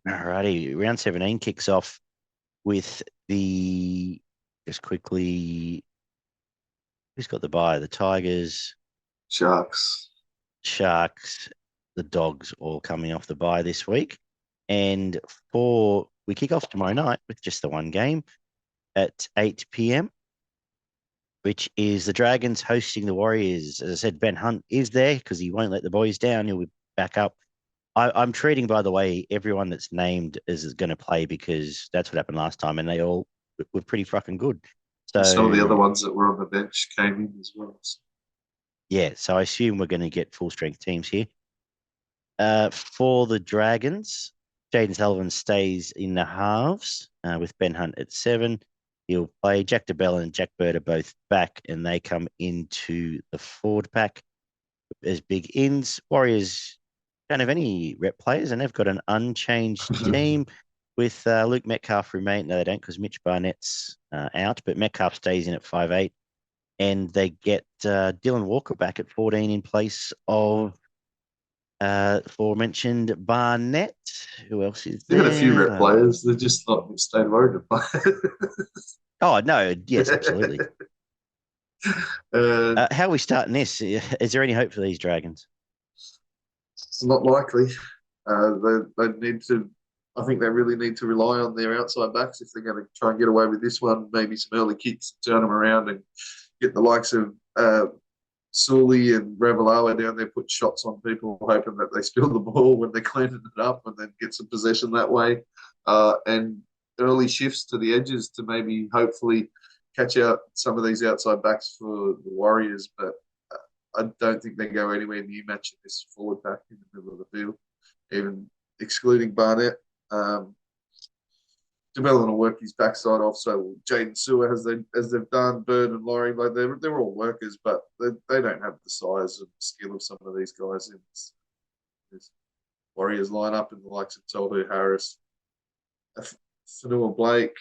Alrighty, round 17 kicks off with just quickly, who's got the bye? The Tigers, Sharks. Sharks, the Dogs all coming off the bye this week. And we kick off tomorrow night with just the one game at 8 p.m., which is the Dragons hosting the Warriors. As I said, Ben Hunt is there because he won't let the boys down. He'll be back up. I'm treating, by the way, everyone that's named is going to play because that's what happened last time, and they all were pretty fucking good. And some of the So other ones that were on the bench came in as well. So yeah, so I assume we're going to get full strength teams here. For the Dragons, Jaden Sullivan stays in the halves with Ben Hunt at 7. He'll play. Jack DeBell and Jack Bird are both back, and they come into the forward pack as big ins. Warriors don't have any rep players, and they've got an unchanged team with Luke Metcalf remain. No, they don't because Mitch Barnett's out, but Metcalf stays in at 5'8", and they get Dylan Walker back at 14 in place of aforementioned Barnett. Who else is they got a few there? rep players. They're just not staying worried to play. Oh, no. Yes, absolutely. uh, How are we starting this? Is there any hope for these Dragons? it's not likely. They need to. I think they really need to rely on their outside backs if they're going to try and get away with this one. Maybe some early kicks, turn them around, and get the likes of Sully and Ravalawa down there, put shots on people, hoping that they spill the ball when they're cleaning it up, and then get some possession that way. And early shifts to the edges to maybe hopefully catch out some of these outside backs for the Warriors. But I don't think they go anywhere near matching this forward pack in the middle of the field, even excluding Barnett. DeMello will work his backside off. So Jaden Sewer, as they've done, Bird and Laurie, like they're all workers, but they don't have the size and skill of some of these guys in this Warriors lineup, and the likes of Tolhu Harris, Fanua Blake.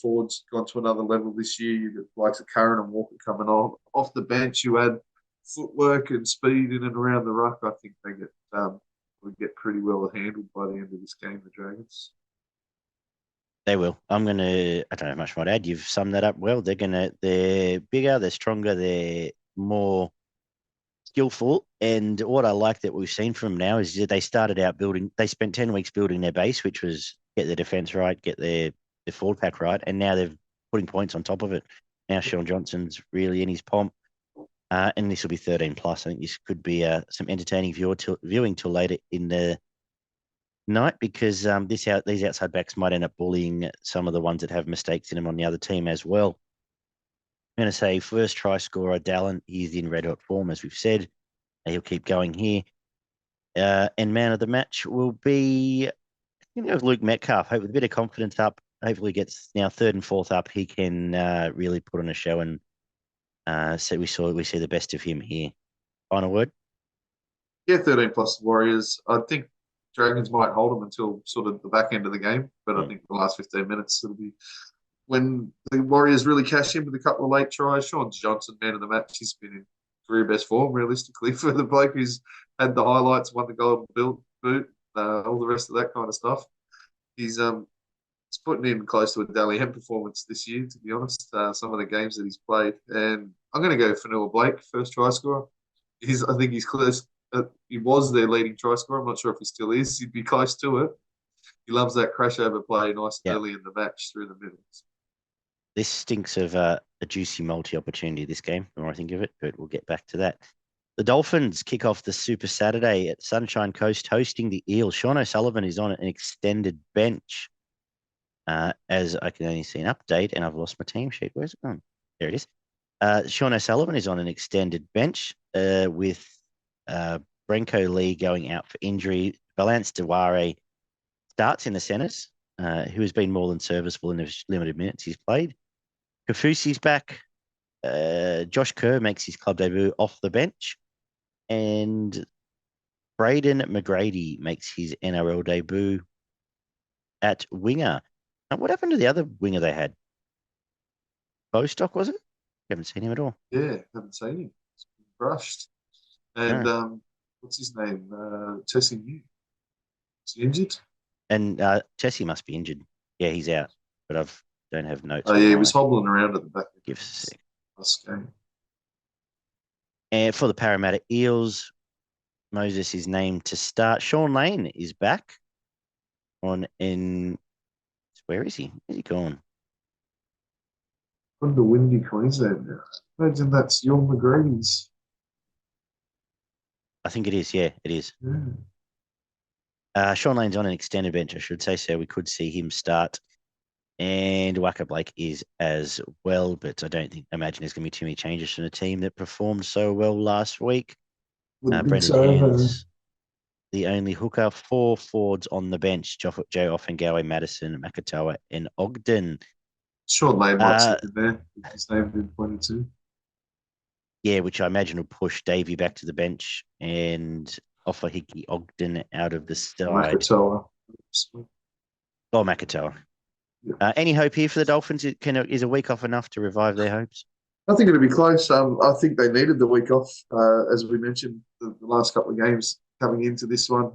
Ford's gone to another level this year. You got the likes of Curran and Walker coming off the bench. You add footwork and speed in and around the ruck. I think they will get pretty well handled by the end of this game, the Dragons. They will. I don't have much more to add. You've summed that up well. They're bigger, they're stronger, they're more skillful. And what I like that we've seen from them now is that they spent 10 weeks building their base, which was get their defense right, get their forward pack right. And now they're putting points on top of it. Now Sean Johnson's really in his pomp. And this will be 13 plus. I think this could be some entertaining viewing till later in the night because these outside backs might end up bullying some of the ones that have mistakes in them on the other team as well. I'm going to say first try scorer, Dallin. He's in red hot form, as we've said. He'll keep going here. And man of the match will be, Luke Metcalf. Hope with a bit of confidence up. Hopefully gets now third and fourth up. He can really put on a show and so we see the best of him here. Final word. Yeah, 13 plus Warriors. I think Dragons might hold them until sort of the back end of the game, but I Mm. think the last 15 minutes it'll be when the Warriors really cash in with a couple of late tries. Sean Johnson, man of the match, he's been in career best form realistically for the bloke who's had the highlights, won the golden boot, all the rest of that kind of stuff. He's putting in close to a Dally M performance this year, to be honest. Some of the games that he's played, and I'm going to go for Noah Blake, first try scorer. I think he's close. He was their leading try scorer. I'm not sure if he still is. He'd be close to it. He loves that crash over play, nice and Yeah. early in the match through the middle. This stinks of a juicy multi opportunity, this game, the more I think of it, but we'll get back to that. The Dolphins kick off the Super Saturday at Sunshine Coast hosting the Eels. Sean O'Sullivan is on an extended bench, as I can only see an update, and I've lost my team sheet. Where's it gone? There it is. Sean O'Sullivan is on an extended bench with Brenko Lee going out for injury. Balance Deware starts in the centres, who has been more than serviceable in the limited minutes he's played. Kafusi's back. Josh Kerr makes his club debut off the bench. And Braden McGrady makes his NRL debut at winger. And what happened to the other winger they had? Bostock, was it? Haven't seen him at all. Yeah, haven't seen him. He's been brushed. And No. what's his name? Tessie New. Is he injured? And Jesse must be injured. Yeah, he's out, but don't have notes Oh on yeah, he was my. hobbling around at the back of Give us a sec. the last game. And for the Parramatta Eels, Moses is named to start. Sean Lane is back on in. Where is he? Where's he gone? From the windy Queensland now. Imagine that's your McGree's. I think it is. Yeah, it is. Yeah. Sean Lane's on an extended bench, I should say, so we could see him start. And Waka Blake is as well, but I don't imagine there's going to be too many changes from a team that performed so well last week. Wouldn't think Brendan so. Hands, the only hooker, 4 forwards on the bench: Joe Offengawe, Madison, Makatoa, and Ogden. Sean Lane might Uh, sit in there if his name been pointed to. yeah, which I imagine will push Davey back to the bench and offer Hickey Ogden out of the side. Makatoa. Oh, Makatoa. Yeah. Any hope here for the Dolphins? Is a week off enough to revive their hopes? I think it'll be close. I think they needed the week off, as we mentioned, the last couple of games coming into this one.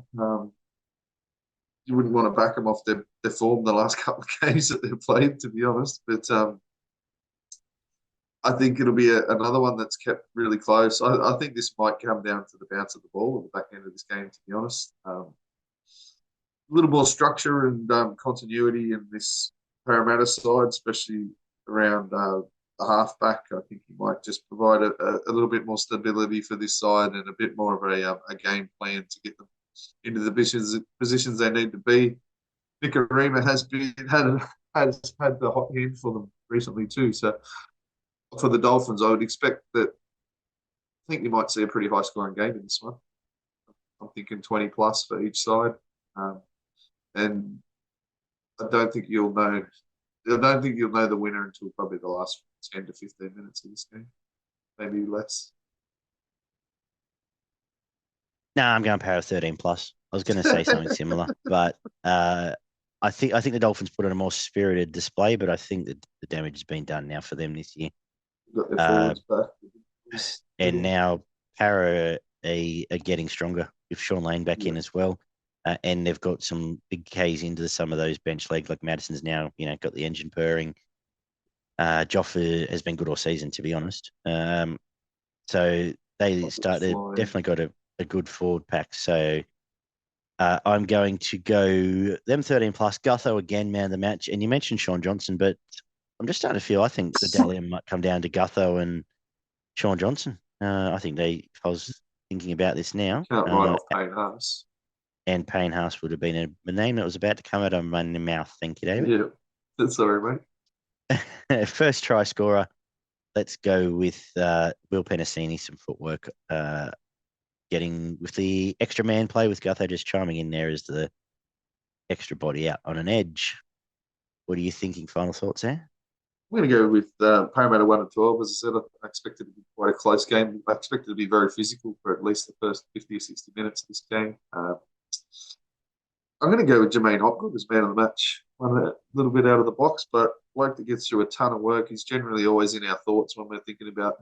You wouldn't want to back them off their form the last couple of games that they've played, to be honest. But I think it'll be another one that's kept really close. I think this might come down to the bounce of the ball at the back end of this game, to be honest. A little more structure and continuity in this Parramatta side, especially around the halfback. I think he might just provide a little bit more stability for this side and a bit more of a game plan to get them into the positions they need to be. Nicarima has had the hot hand for them recently too. So for the Dolphins, I would expect that. I think you might see a pretty high scoring game in this one. I'm thinking 20 plus for each side, and I don't think you'll know. I don't think you'll know the winner until probably the last 10 to 15 minutes of this game, maybe less. No, I'm going Para 13 plus. I was going to say something similar, but I think the Dolphins put on a more spirited display, but I think that the damage has been done now for them this year. Got their forwards back. And now Para are getting stronger with Sean Lane back in as well. And they've got some big Ks into some of those bench legs, like Madison's now, got the engine purring. Joffa has been good all season, to be honest. So they definitely got a good forward pack. So I'm going to go them 13 plus. Gutho again, man of the match. And you mentioned Sean Johnson, but I'm just starting to feel I think the Dalian might come down to Gutho and Sean Johnson. I think if I was thinking about this now. Can't write off Payne Haas. And Payne Haas would have been a name that was about to come out of my mouth. Thank you, David. Yeah, that's sorry, mate. First try scorer. Let's go with Will Penasini, some footwork. Getting with the extra man play with Gutho just chiming in there as the extra body out on an edge. What are you thinking? Final thoughts there? I'm going to go with Parramatta 1 and 12. As I said, I expect it to be quite a close game. I expect it to be very physical for at least the first 50 or 60 minutes of this game. I'm going to go with Jermaine Hopgood as man of the match. One a little bit out of the box, but bloke that gets through a ton of work. He's generally always in our thoughts when we're thinking about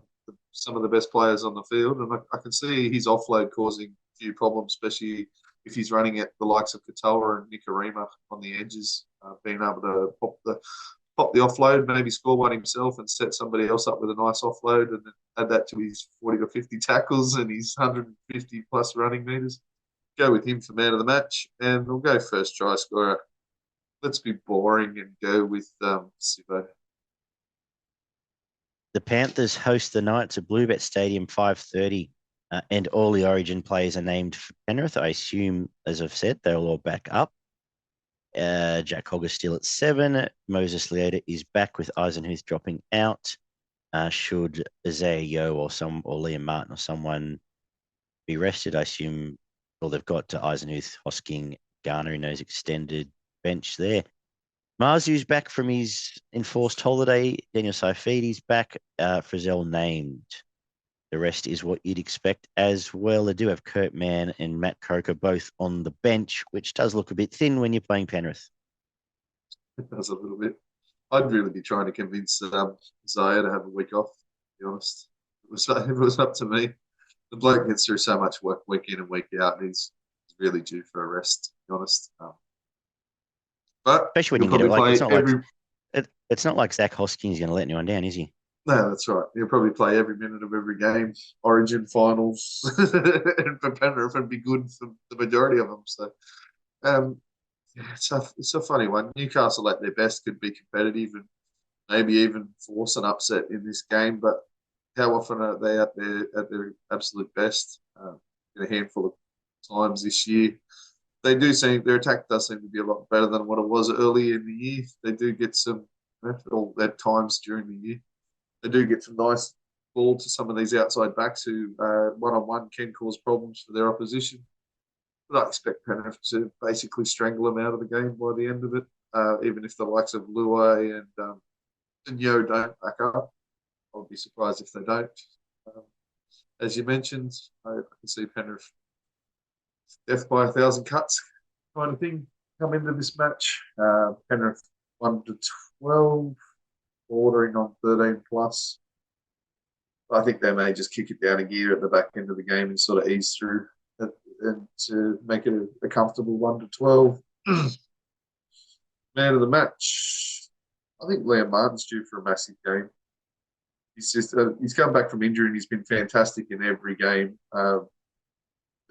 some of the best players on the field. And I can see his offload causing a few problems, especially if he's running at the likes of Katoa and Nicarima on the edges, being able to pop the offload, maybe score one himself and set somebody else up with a nice offload and then add that to his 40 to 50 tackles and his 150 plus running meters. Go with him for man of the match, and we'll go first try scorer. Let's be boring and go with Sivo. The Panthers host the Knights at Bluebet Stadium 5:30, and all the Origin players are named for Penrith. I assume, as I've said, they'll all back up. Jack Hogg is still at 7. Moses Leota is back with Eisenhuth dropping out. Should Isaiah Yeo or Liam Martin or someone be rested, I assume all they've got to Eisenhuth, Hosking, Garner in those extended bench there. Marzu's back from his enforced holiday. Daniel Saifidi's back. Frizzell named. The rest is what you'd expect as well. They do have Kurt Mann and Matt Croker both on the bench, which does look a bit thin when you're playing Penrith. It does a little bit. I'd really be trying to convince Zaya to have a week off, to be honest. If it was up to me, the bloke gets through so much work week in and week out, and he's really due for a rest, to be honest. But Especially when you'll you get it. probably Like play every. it's not like Zach Hoskins going to let anyone down, is he? No, that's right. You'll probably play every minute of every game, Origin finals, and for Penrith, and be good for the majority of them. So, um, yeah, it's a funny one. Newcastle at their best could be competitive and maybe even force an upset in this game, but how often are they at their absolute best? In a handful of times this year, they do seem their attack does seem to be a lot better than what it was early in the year. They do get some at times during the year. They do get some nice ball to some of these outside backs who one on one can cause problems for their opposition. But I expect Penrith to basically strangle them out of the game by the end of it, even if the likes of Luai and Yo don't back up. I would be surprised if they don't. Um, as you mentioned, I can see Penrith death by 1,000 cuts kind of thing come into this match. Penrith 1-12, bordering on 13 plus. I think they may just kick it down a gear at the back end of the game and sort of ease through and to make it a comfortable 1-12. Man of the match. I think Liam Martin's due for a massive game. He's come back from injury and he's been fantastic in every game. But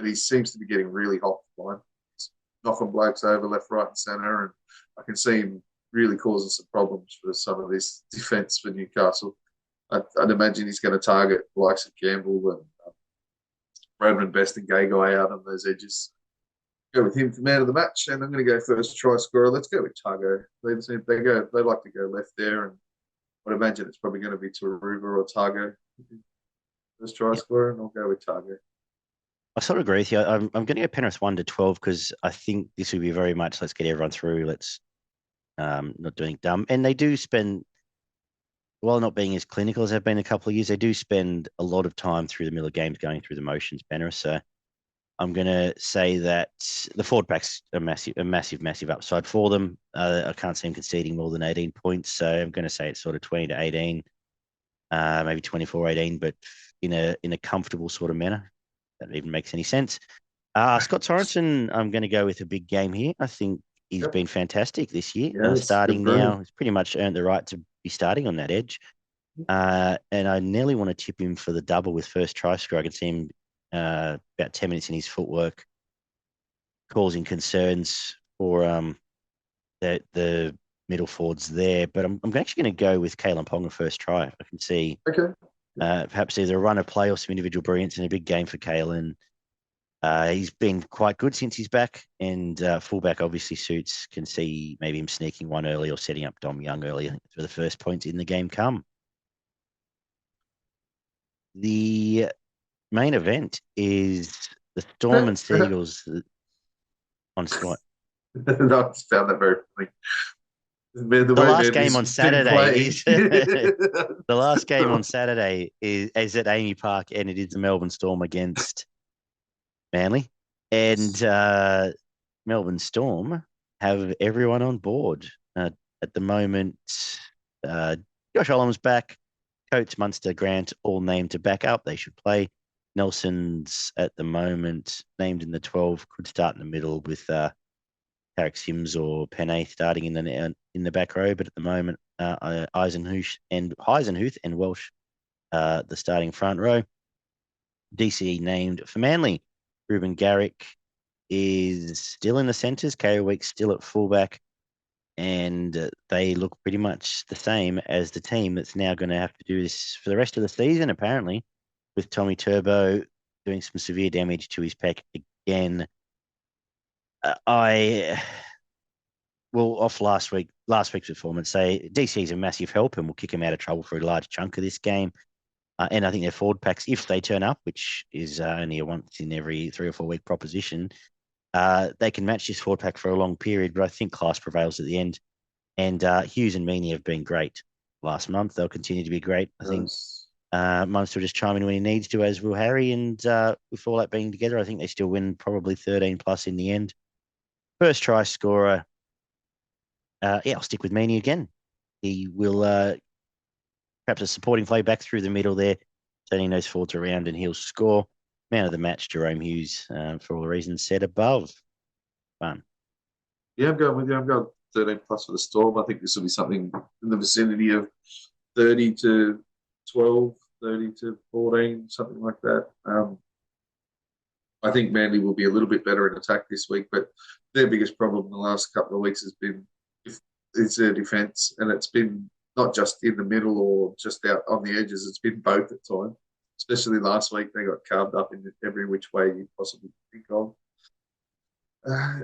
he seems to be getting really hot for mine. He's knocking blokes over left, right, and centre, and I can see him really causing some problems for some of this defence for Newcastle. I'd imagine he's going to target the likes of Campbell and Bradman Best and Gay Guy out on those edges. Go with him for man of the match, and I'm going to go first try scorer. Let's go with Targo. They like to go left there, and I'd imagine it's probably going to be Taruva or Targo. First try Yeah. scorer, and I'll go with Targo. I sort of agree with you. I'm going to go Penrith 1-12 because I think this will be very much let's get everyone through. Let's not doing dumb. And they do spend, while not being as clinical as they've been a couple of years, they do spend a lot of time through the middle of games going through the motions, Penrith. So I'm going to say that the forward pack's a massive upside for them. I can't see them conceding more than 18 points. So I'm going to say it's sort of 20-18, maybe 24-18, but in a comfortable sort of manner. That even makes any sense. Scott Sorensen, I'm going to go with a big game here. I think he's been fantastic this year. Yeah, it's Starting good for now, him. he's pretty much earned the right to be starting on that edge. And I nearly want to tip him for the double with first try score. I can see him about 10 minutes in his footwork causing concerns for the middle forwards there. But I'm actually going to go with Kalen Ponga first try. I can see Okay. perhaps either a run of play or some individual brilliance in a big game for Kalen. He's been quite good since he's back, and fullback obviously suits. Can see maybe him sneaking one early or setting up Dom Young early for the first points in the game come. The main event is the Storm and Seagulls on Sky. I just found that very funny. The The way last man game has on been Saturday playing. is the last game on Saturday is at Amy Park, and it is the Melbourne Storm against Manly, and Melbourne Storm have everyone on board at the moment. Josh Olam's back, Coates, Munster, Grant all named to back up. They should play. Nelson's at the moment named in the 12, could start in the middle with Tarek Sims or Penne starting in the back row, but at the moment Eisenhuth and Welsh the starting front row. DCE named for Manly. Ruben Garrick is still in the centres. KO Week's still at fullback, and they look pretty much the same as the team that's now going to have to do this for the rest of the season, apparently, with Tommy Turbo doing some severe damage to his pec again. Off last week's performance, say DC is a massive help and will kick him out of trouble for a large chunk of this game. And I think their forward packs, if they turn up, which is only a once in every 3 or 4 week proposition, they can match this forward pack for a long period. But I think class prevails at the end. And Hughes and Meany have been great last month. They'll continue to be great. I think Munster will just chime in when he needs to, as will Harry. And with all that being together, I think they still win probably 13 plus in the end. First try scorer, I'll stick with Meany again. He will perhaps a supporting play back through the middle there, turning those forwards around, and he'll score. Man of the match, Jerome Hughes, for all the reasons said above. Fun. Yeah, I'm going with you. I'm going 13 plus for the Storm. I think this will be something in the vicinity of 30 to 12, 30 to 14, something like that. I think Manly will be a little bit better in attack this week, but their biggest problem in the last couple of weeks has been it's their defence, and it's been not just in the middle or just out on the edges. It's been both at times. Especially last week, they got carved up in every which way you possibly think of.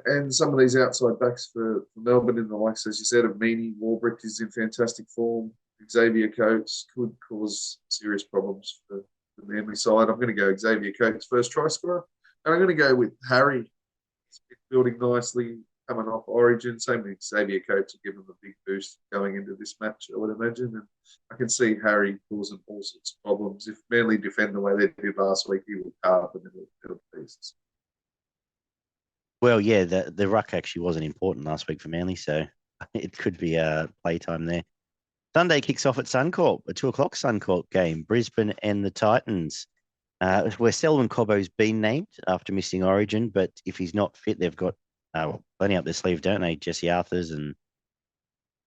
And some of these outside backs for Melbourne in the likes, as you said, of Meaney, Warbrick is in fantastic form. Xavier Coates could cause serious problems for the Manly side. I'm going to go Xavier Coates first try scorer. And I'm going to go with Harry. He's been building nicely, coming off Origin. Same with Xavier Coates will give him a big boost going into this match, I would imagine. And I can see Harry causing all sorts of problems. If Manly defend the way they did last week, he will carve them into little pieces. Well, yeah, the ruck actually wasn't important last week for Manly, so it could be a playtime there. Sunday kicks off at Suncorp, a 2:00 Suncorp game, Brisbane and the Titans. Where Selwyn Cobbo's been named after missing Origin, but if he's not fit, they've got plenty up their sleeve, don't they? Jesse Arthurs and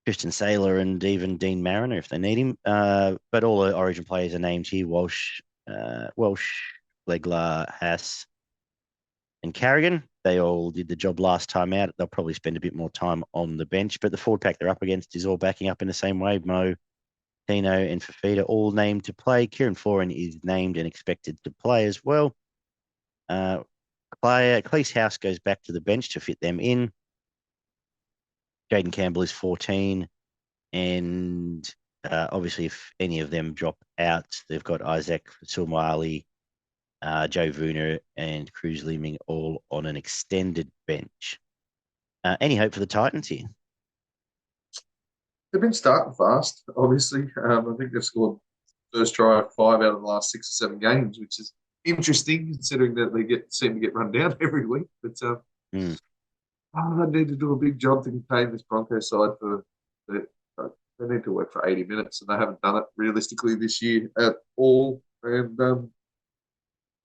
Christian Saylor and even Dean Mariner if they need him. But all the Origin players are named here: Walsh, Legler, Haas, and Carrigan. They all did the job last time out. They'll probably spend a bit more time on the bench, but the forward pack they're up against is all backing up in the same way. Mo, Tino, and Fafita all named to play. Kieran Foran is named and expected to play as well. Cleese House goes back to the bench to fit them in. Jaden Campbell is 14. And obviously, if any of them drop out, they've got Isaac Sulmali, Joe Vuna, and Cruz Leeming all on an extended bench. Any hope for the Titans here? They've been starting fast, obviously. I think they've scored first try 5 out of the last 6 or 7 games, which is interesting considering that they seem to get run down every week. But they need to do a big job to contain this Broncos side they need to work for 80 minutes, and they haven't done it realistically this year at all. And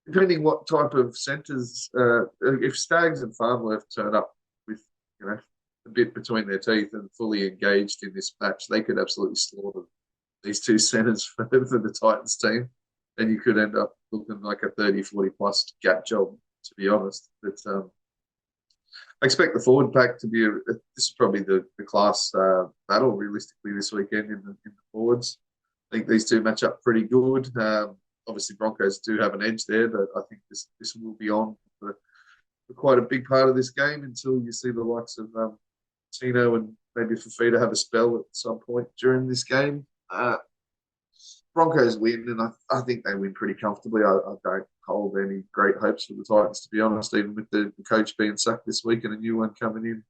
depending what type of centres, if Staggs and Farnworth turn up with, a bit between their teeth and fully engaged in this match, they could absolutely slaughter these two centres for the Titans team. And you could end up looking like a 30, 40 plus gap job, to be honest. But I expect the forward pack to be this is probably the class battle realistically this weekend in the forwards. I think these two match up pretty good. Obviously, Broncos do have an edge there, but I think this will be on for quite a big part of this game until you see the likes of Tino and maybe Fafita have a spell at some point during this game. Broncos win, and I think they win pretty comfortably. I don't hold any great hopes for the Titans, to be honest, even with the coach being sacked this week and a new one coming in.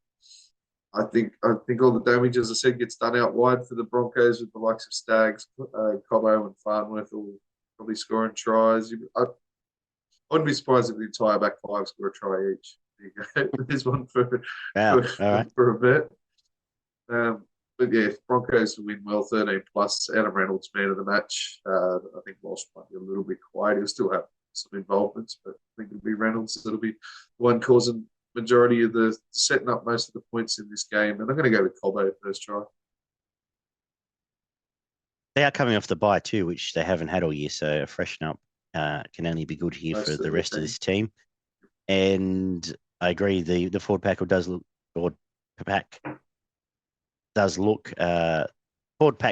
I think all the damage, as I said, gets done out wide for the Broncos with the likes of Staggs, Cobbo and Farnworth all probably scoring tries. I wouldn't be surprised if the entire back five score a try each. There's one for a bet. But yeah, Broncos will win well, 13 plus. Adam Reynolds, man of the match. I think Walsh might be a little bit quiet. He'll still have some involvements, but I think it'll be Reynolds that'll be the one causing majority of the setting up most of the points in this game. And I'm going to go with Cobbo first try. They are coming off the bye too, which they haven't had all year, so a freshen up can only be good here for the rest of this team. And I agree, the forward pack forward pack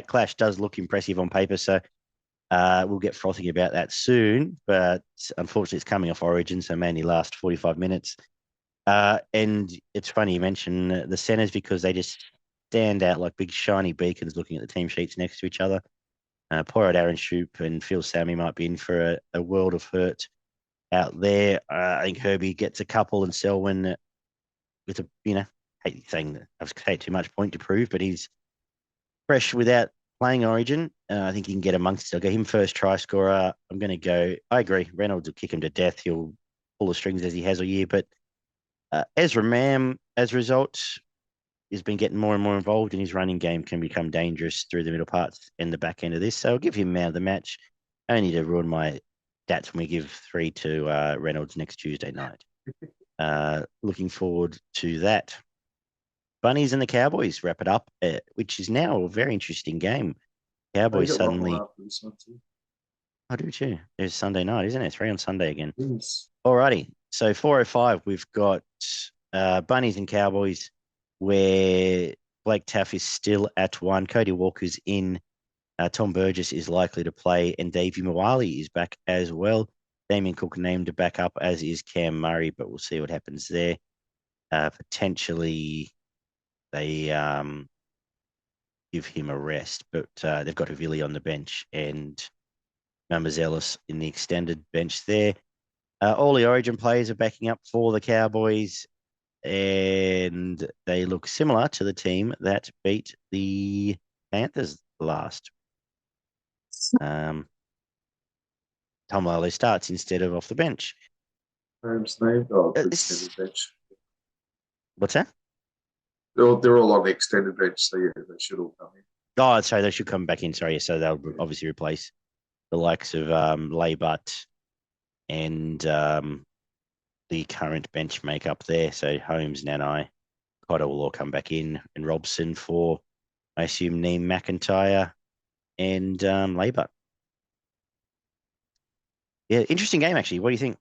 clash does look impressive on paper, so we'll get frothing about that soon. But unfortunately, it's coming off Origin, so mainly last 45 minutes. And it's funny you mention the centres because they just stand out like big shiny beacons looking at the team sheets next to each other. Poor old Aaron Shoop and Phil Sammy might be in for a world of hurt out there. I think Herbie gets a couple and Selwyn with hate saying that I've had too much point to prove, but he's fresh without playing Origin. I think he can get amongst it. I'll go him first try scorer. I'm going to go, I agree, Reynolds will kick him to death. He'll pull the strings as he has all year, but Ezra Mam, as a result, has been getting more and more involved in his running game, can become dangerous through the middle parts and the back end of this. So I'll give him man of the match. I only need to ruin my stats when we give 3 to Reynolds next Tuesday night. Looking forward to that. Bunnies and the Cowboys wrap it up, which is now a very interesting game. Oh, you Cowboys got one more suddenly. after this one too. I do too. It's Sunday night, isn't it? 3 on Sunday again. Yes. Alrighty. So 4:05, we've got Bunnies and Cowboys, where Blake Taff is still at 1. Cody Walker's in. Tom Burgess is likely to play, and Davey Moali is back as well. Damien Cook named to back up, as is Cam Murray, but we'll see what happens there. Potentially, they give him a rest, but they've got Havili on the bench and Mamazellus in the extended bench there. All the Origin players are backing up for the Cowboys, and they look similar to the team that beat the Panthers last. Tom Lally starts instead of off the bench. Holmes named. Oh, the It's, extended bench. what's that? They're all on the extended bench, so yeah, they should all come in. Oh, sorry, they should come back in. Sorry, so they'll obviously replace the likes of Laybutt and the current bench makeup there. So Holmes, Nanai, Cotter will all come back in, and Robson for, I assume, Neem McIntyre and Laybutt. Yeah, interesting game, actually. What do you think?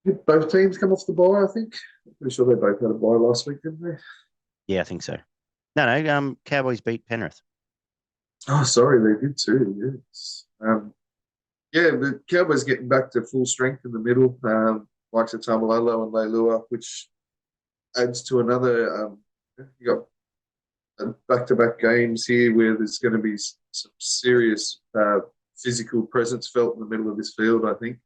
Did both teams come off the bye, I think. I'm pretty sure they both had a bye last week, didn't they? Yeah, I think so. No, Cowboys beat Penrith. Oh, sorry, they did too. Yes. Yeah, the Cowboys getting back to full strength in the middle, like the Tamalolo and Leilua, which adds to another. You got back-to-back games here where there's going to be some serious physical presence felt in the middle of this field. I think.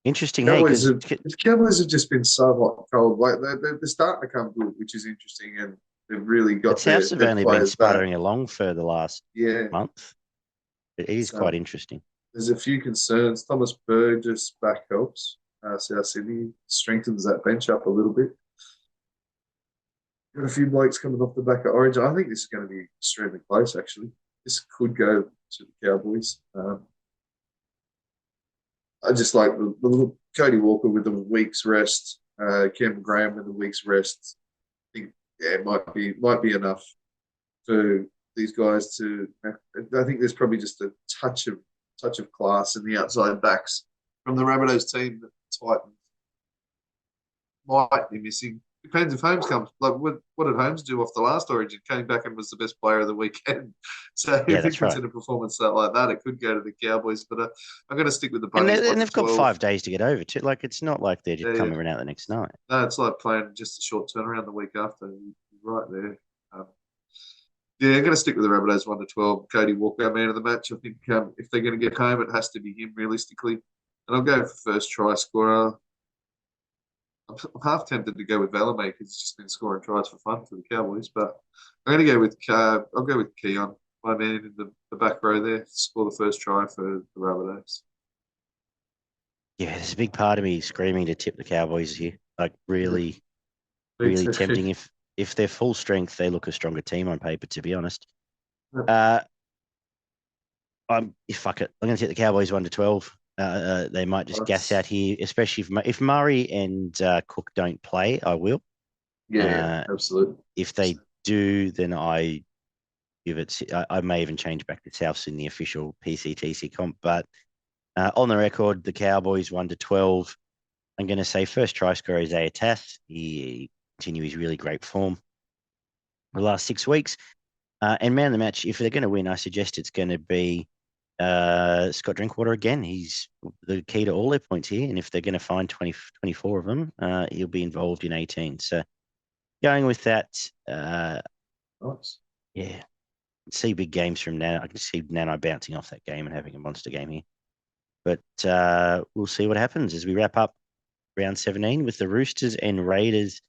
Interesting, hey, because The Cowboys have just been so hot and cold. Like they're starting to come good, which is interesting, and they've really the got Souths have their only been players back. sputtering along for the last Yeah, month. It is so quite interesting. there's a few concerns. Thomas Burgess back helps. South Sydney strengthens that bench up a little bit. Got a few blokes coming off the back of Origin. I think this is going to be extremely close. Actually, this could go to the Cowboys. I just like the Cody Walker with the week's rest, Cameron Graham with the week's rest. I think it might be enough for these guys to. I think there's probably just a touch of class in the outside backs from the Rabbitohs team that Titans might be missing. Depends if Holmes comes. Like, what did Holmes do off the last Origin? Came back and was the best player of the weekend. So Yeah, if he that's puts right. in a performance like that, it could go to the Cowboys. But I'm going to stick with the And, Bunnies and 1 to they've got 12. 5 days to get over to. Like, it's not like they're just Yeah, coming out the next night. no, it's like playing just a short turnaround the week after. You're right there. Yeah, I'm going to stick with the Rabbitohs 1 to 12. Cody Walker, man of the match. I think if they're going to get home, it has to be him realistically. And I'll go for first try scorer. I'm half tempted to go with Valame because he's just been scoring tries for fun for the Cowboys, but I'm going to go with I'll go with Keon, my man in the back row there, score the first try for the Rabbitohs. Yeah, there's a big part of me screaming to tip the Cowboys here. Like, Yeah, really, me really too. tempting. If they're full strength, they look a stronger team on paper, to be honest. Uh, fuck it. I'm going to take the Cowboys 1 to 12. They might just gas out here, especially if Murray and Cook don't play. I will. Yeah, absolutely. If they do, then I give it. I may even change back to Souths in the official PCTC comp. But on the record, the Cowboys 1 to 12. I'm going to say first try scorer is Isaiah Tass. He continues really great form the last 6 weeks. And man of the match, if they're going to win, I suggest it's going to be Scott Drinkwater again. He's the key to all their points here. And if they're going to find 24 of them, he'll be involved in 18. So going with that, Nice. yeah, see big games from Nano. I can see Nano bouncing off that game and having a monster game here. But we'll see what happens as we wrap up round 17 with the Roosters and Raiders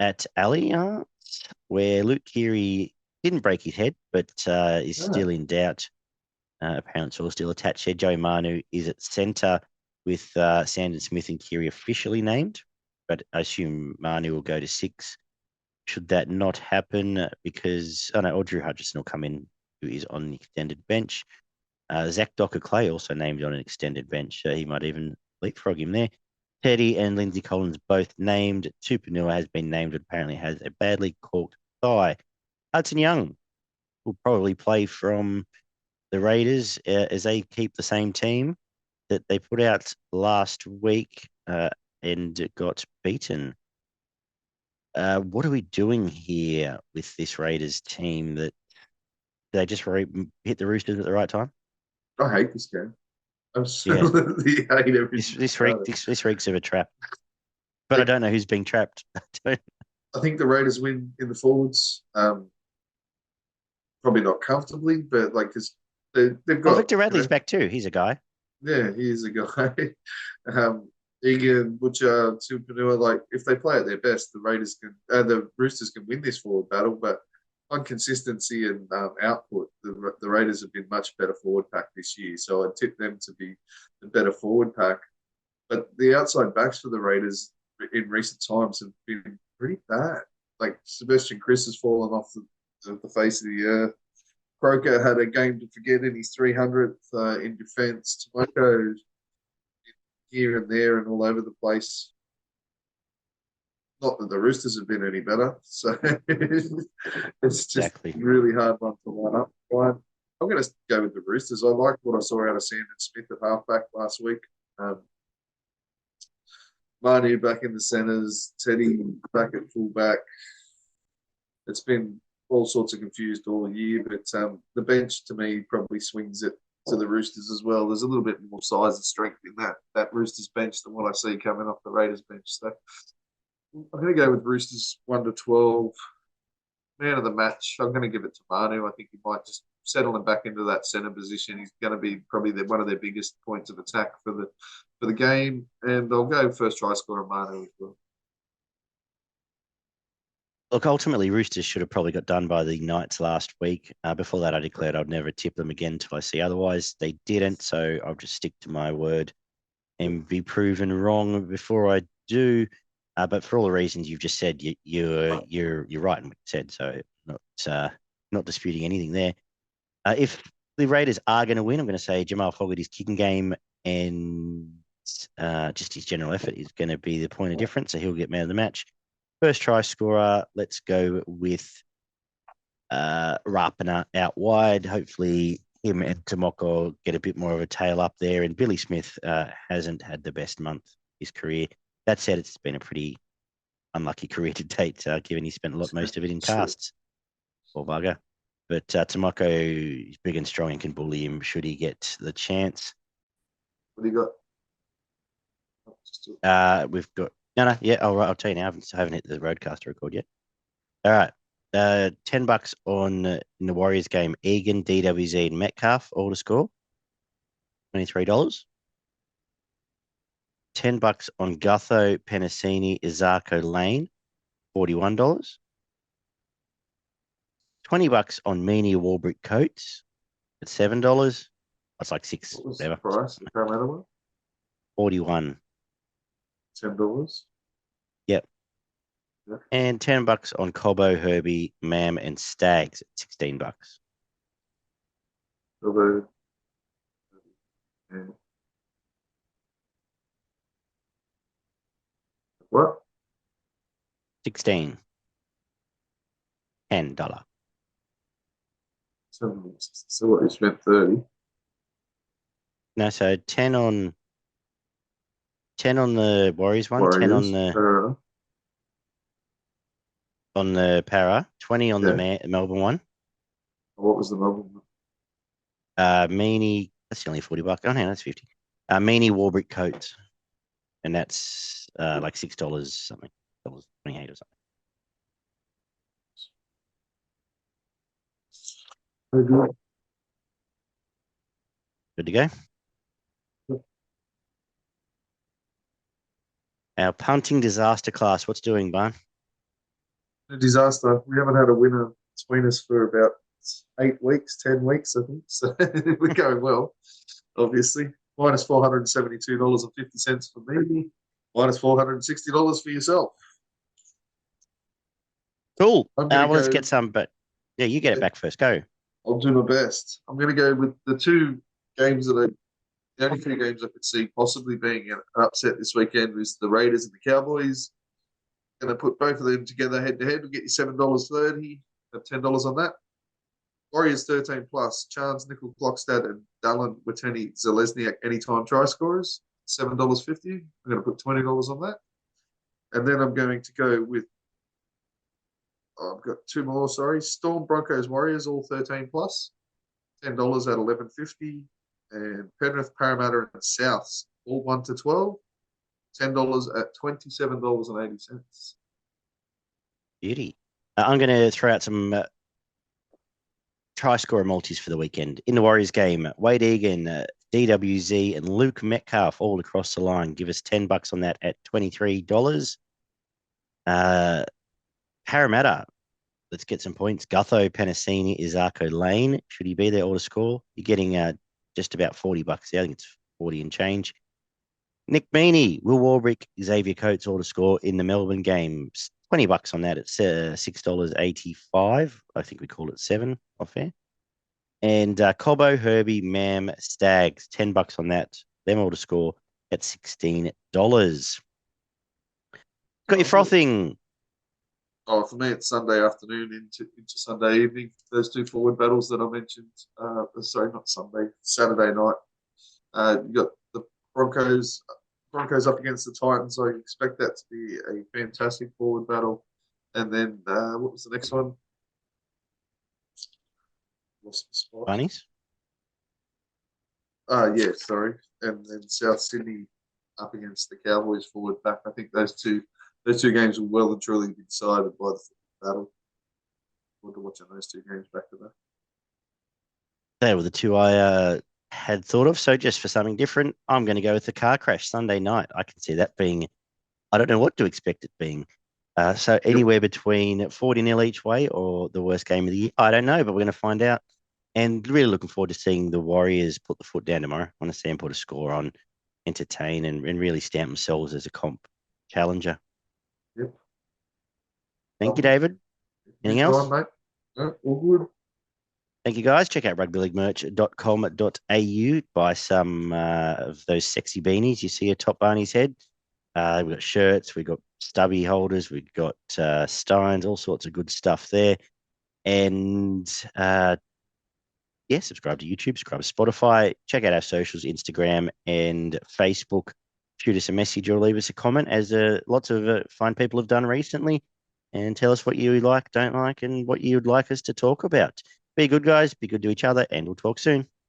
at Allianz, where Luke Keary didn't break his head, but is still in doubt. Apparently, it's all still attached there. Joe Manu is at centre with Sandon Smith and Keary officially named, but I assume Manu will go to 6. Should that not happen, because or Drew Hutchison will come in, who is on the extended bench. Zach Docker Clay also named on an extended bench. He might even leapfrog him there. Teddy and Lindsay Collins both named. Tupanua has been named, but apparently has a badly corked thigh. Hudson Young will probably play from the Raiders as they keep the same team that they put out last week and got beaten. What are we doing here with this Raiders team that they just hit the Roosters at the right time? I hate this game. Yeah, Absolutely hate everything. this week's of a trap. But I Like, don't know who's being trapped. I think the Raiders win in the forwards. Probably not comfortably, but like because they've Well, got Victor Radley's back too. He's a guy. yeah, he's a guy. Egan, Butcher, Tupanua, like if they play at their best, the Roosters can win this forward battle. But on consistency and output, the Raiders have been much better forward pack this year. So I'd tip them to be the better forward pack. But the outside backs for the Raiders in recent times have been pretty bad. Like Sebastian Chris has fallen off the face of the earth. Croker had a game to forget in his 300th in defence. Tomoko here and there and all over the place. Not that the Roosters have been any better. So it's just Exactly. really hard one to line up. I'm going to go with the Roosters. I liked what I saw out of Sandon Smith at halfback last week. Manu back in the centres, Teddy back at fullback. It's been all sorts of confused all year, but the bench to me probably swings it to the Roosters as well. There's a little bit more size and strength in that Roosters bench than what I see coming off the Raiders bench. So I'm going to go with Roosters 1-12. Man of the match, I'm going to give it to Manu. I think he might just settle him back into that centre position. He's going to be probably one of their biggest points of attack for the game. And I'll go first try scorer Manu as well. Look, ultimately, Roosters should have probably got done by the Knights last week. Before that, I declared I'd never tip them again until I see otherwise. They didn't, so I'll just stick to my word and be proven wrong before I do. But for all the reasons you've just said, you're right in what you said. So not disputing anything there. If the Raiders are going to win, I'm going to say Jamal Fogarty's kicking game and just his general effort is going to be the point of difference. So he'll get man of the match. First try scorer, let's go with Rapana out wide. Hopefully him and Tomoko get a bit more of a tail up there. And Billy Smith hasn't had the best month of his career. That said, it's been a pretty unlucky career to date, given he spent most of it in casts. Poor bugger. But Tomoko is big and strong and can bully him should he get the chance. What do you got? We've got yeah. I'll tell you now. I haven't hit the Roadcaster record yet. All right. $10 on in the Warriors game. Egan, DWZ, and Metcalf all to score. $23. $10 on Gutho, Penasini, Izako, Lane. $41. $20 on Meany, Warbrick, Coates at $7. That's like $6. What was whatever. the price? The Parramatta one? 41. $10. Yep. Yeah. And $10 on Cobbo, Herbie, Mam, and Stags at $16. Although, yeah. What? 16. $10. So what? You spent 30. No, so 10 on the Warriors one, Warriors. 10 on the Para, 20 on the Melbourne one. What was the Melbourne one? Meany, that's only $40. Oh, no, that's 50. Meany, Warbrick, Coates. And that's like $6 something, $28 or something. Good. Good to go. Our punting disaster class, what's doing, Barn? A disaster. We haven't had a winner between us for about 8 weeks, 10 weeks, I think. So we're going well, obviously. Minus $472.50 for me. Minus $460 for yourself. Cool. Let's get some, but yeah, you get it back first. Go. I'll do my best. I'm going to go with the two games that I The only two games I could see possibly being an upset this weekend is the Raiders and the Cowboys. Going to put both of them together head to head. We'll get you $7.30. Have $10 on that. Warriors 13 plus. Chance, Nickel Clockstad, and Dallin, Wateni, Zalesniak anytime try scorers. $7.50. I'm going to put $20 on that. And then I'm going to go with, I've got two more, sorry. Storm, Broncos, Warriors, all 13 plus. $10 at 11.50. And Penrith, Parramatta, and Souths, all 1 to 12. $10 at $27.80. Beauty. I'm going to throw out some try scorer multis for the weekend. In the Warriors game, Wade Egan, DWZ, and Luke Metcalf all across the line. Give us $10 on that at $23. Parramatta, let's get some points. Gutho, Panasini, Izako, Lane. Should he be there all to score? You're getting just about $40. I think it's 40 and change. Nick Meaney, Will Warbrick, Xavier Coates all to score in the Melbourne games. $20 on that. It's $6.85. I think we called it 7 off air. And Cobbo, Herbie, Mam, Stags, $10 on that. Them all to score at $16. Got your frothing. Oh, for me, it's Sunday afternoon into Sunday evening. Those two forward battles that I mentioned. Sorry, not Sunday, Saturday night. You got the Broncos up against the Titans. I expect that to be a fantastic forward battle. And then what was the next one? Lost the spot. Bunnies? Yeah, sorry. And then South Sydney up against the Cowboys forward back. I think those two games will well and truly be decided by the battle. Look at watching those two games back to back. They were the two I had thought of. So just for something different, I'm going to go with the car crash Sunday night. I can see that being, I don't know what to expect it being. So anywhere between 40-0 each way or the worst game of the year. I don't know, but we're going to find out. And really looking forward to seeing the Warriors put the foot down tomorrow. I want to see them put a score on, entertain, and really stamp themselves as a comp challenger. Yep. Thank you, David. Anything else? Mate. No, all good. Thank you, guys. Check out rugbyleaguemerch.com.au. Buy some of those sexy beanies you see atop Barney's head. We've got shirts, we've got stubby holders, we've got steins, all sorts of good stuff there. And subscribe to YouTube, subscribe to Spotify. Check out our socials, Instagram and Facebook. Shoot us a message or leave us a comment, as lots of fine people have done recently. And tell us what you like, don't like, and what you'd like us to talk about. Be good, guys. Be good to each other, and we'll talk soon.